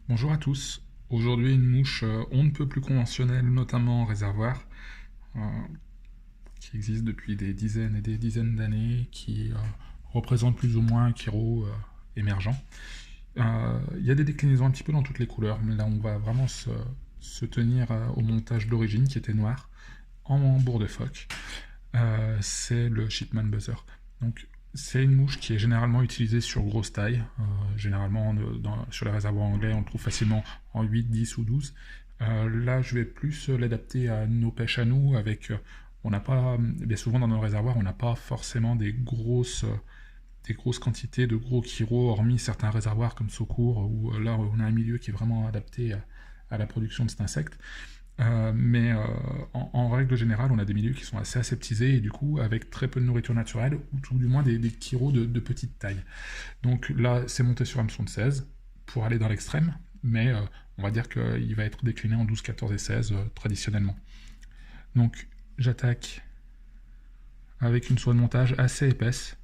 Bonjour à tous. Aujourd'hui, une mouche on ne peut plus conventionnelle, notamment en réservoir, euh, qui existe depuis des dizaines et des dizaines d'années, qui représente plus ou moins un chiro émergent. Il y a des déclinaisons un petit peu dans toutes les couleurs, mais là, on va vraiment se tenir au montage d'origine, qui était noir, en bourre de phoque. C'est le Shipman Buzzer. Donc, c'est une mouche qui est généralement utilisée sur grosse taille. Généralement, sur les réservoirs anglais, on le trouve facilement en 8, 10 ou 12. Là, je vais plus l'adapter à nos pêches à nous. On n'a pas, bien souvent dans nos réservoirs, on n'a pas forcément des grosses quantités de gros chiros, hormis certains réservoirs comme Secours, où là, on a un milieu qui est vraiment adapté à la production de cet insecte. En règle générale, on a des milieux qui sont assez aseptisés et du coup avec très peu de nourriture naturelle, ou tout du moins des chiros de petite taille. Donc là, c'est monté sur hameçon de 16 pour aller dans l'extrême, mais on va dire qu'il va être décliné en 12, 14 et 16 traditionnellement. Donc j'attaque avec une soie de montage assez épaisse,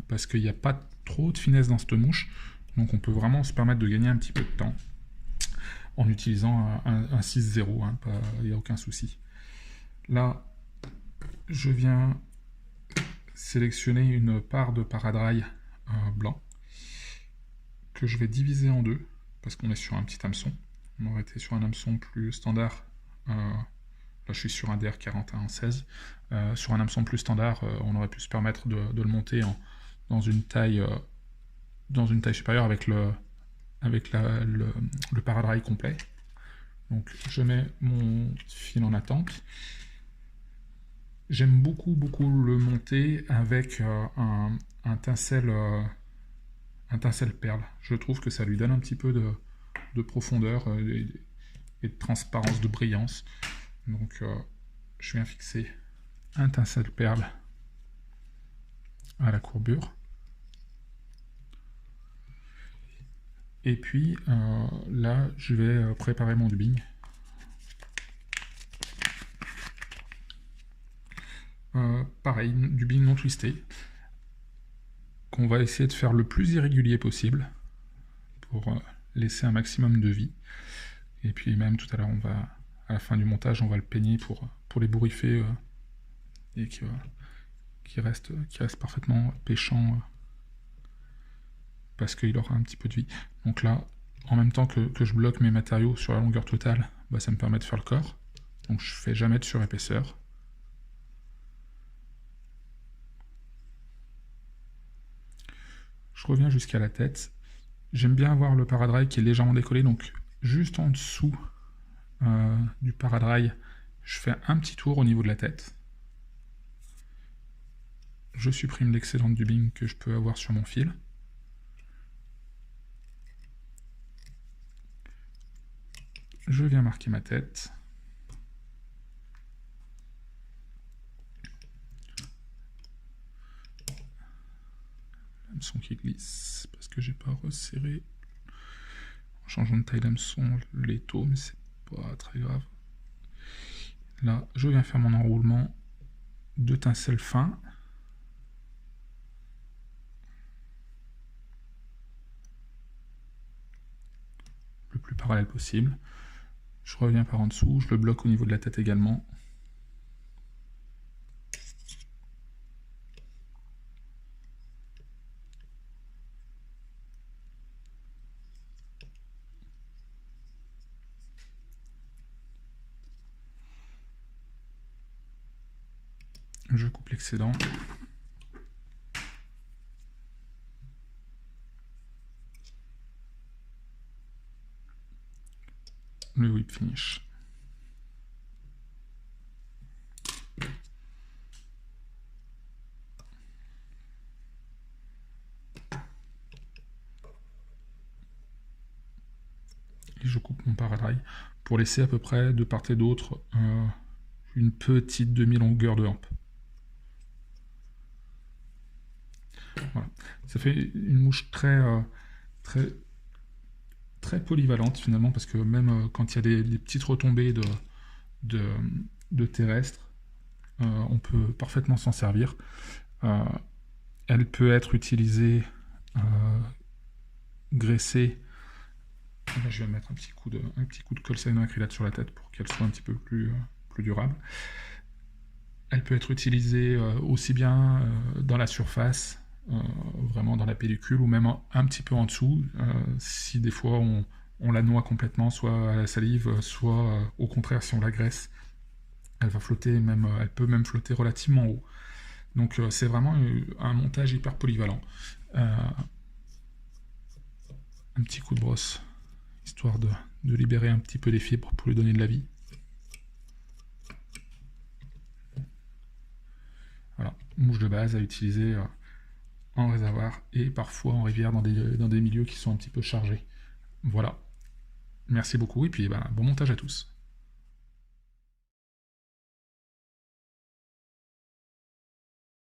parce qu'il n'y a pas trop de finesse dans cette mouche, donc on peut vraiment se permettre de gagner un petit peu de temps en utilisant un 6-0, hein, il n'y a aucun souci. Là, je viens sélectionner une part de paradrail blanc que je vais diviser en deux parce qu'on est sur un petit hameçon. On aurait été sur un hameçon plus standard. Là, je suis sur un DR41 en 16. Sur un hameçon plus standard, on aurait pu se permettre de le monter dans une taille supérieure avec le paradrail complet. Donc je mets mon fil en attente. J'aime beaucoup le monter avec un tincelle perle. Je trouve que ça lui donne un petit peu de profondeur et de transparence, de brillance. Donc je viens fixer un tincelle perle à la courbure. Et puis là, je vais préparer mon dubbing. Pareil, dubbing non twisté, qu'on va essayer de faire le plus irrégulier possible pour laisser un maximum de vie. Et puis même tout à l'heure, à la fin du montage, on va le peigner pour les bourrifer et qui reste parfaitement pêchant parce qu'il aura un petit peu de vie. Donc là, en même temps que je bloque mes matériaux sur la longueur totale, ça me permet de faire le corps. Donc je fais jamais de surépaisseur. Je reviens jusqu'à la tête. J'aime bien avoir le paradrail qui est légèrement décollé, donc juste en dessous du paradrail, je fais un petit tour au niveau de la tête. Je supprime l'excédent de dubbing que je peux avoir sur mon fil. Je viens marquer ma tête. L'hameçon qui glisse parce que j'ai pas resserré en changeant de taille d'hameçon l'étau, mais c'est pas très grave. Là, je viens faire mon enroulement de tincelles fins. Le plus parallèle possible. Je reviens par en dessous, je le bloque au niveau de la tête également. Je coupe l'excédent. Le whip finish. Et je coupe mon paradrail pour laisser à peu près de part et d'autre une petite demi-longueur de hampe. Voilà. Ça fait une mouche très polyvalente finalement, parce que même quand il y a des petites retombées de terrestre, on peut parfaitement s'en servir. Elle peut être utilisée graissée Là, je vais mettre un petit coup de colle cyanoacrylate sur la tête pour qu'elle soit un petit peu plus durable. Elle peut être utilisée aussi bien dans la surface, vraiment dans la pellicule, ou même un petit peu en dessous, si des fois on la noie complètement, soit à la salive, soit au contraire si on la graisse, elle va flotter, elle peut même flotter relativement haut. Donc c'est vraiment un montage hyper polyvalent. Un petit coup de brosse, histoire de libérer un petit peu les fibres pour lui donner de la vie. Voilà, mouche de base à utiliser en réservoir et parfois en rivière dans des milieux qui sont un petit peu chargés. Voilà. Merci beaucoup et puis bon montage à tous.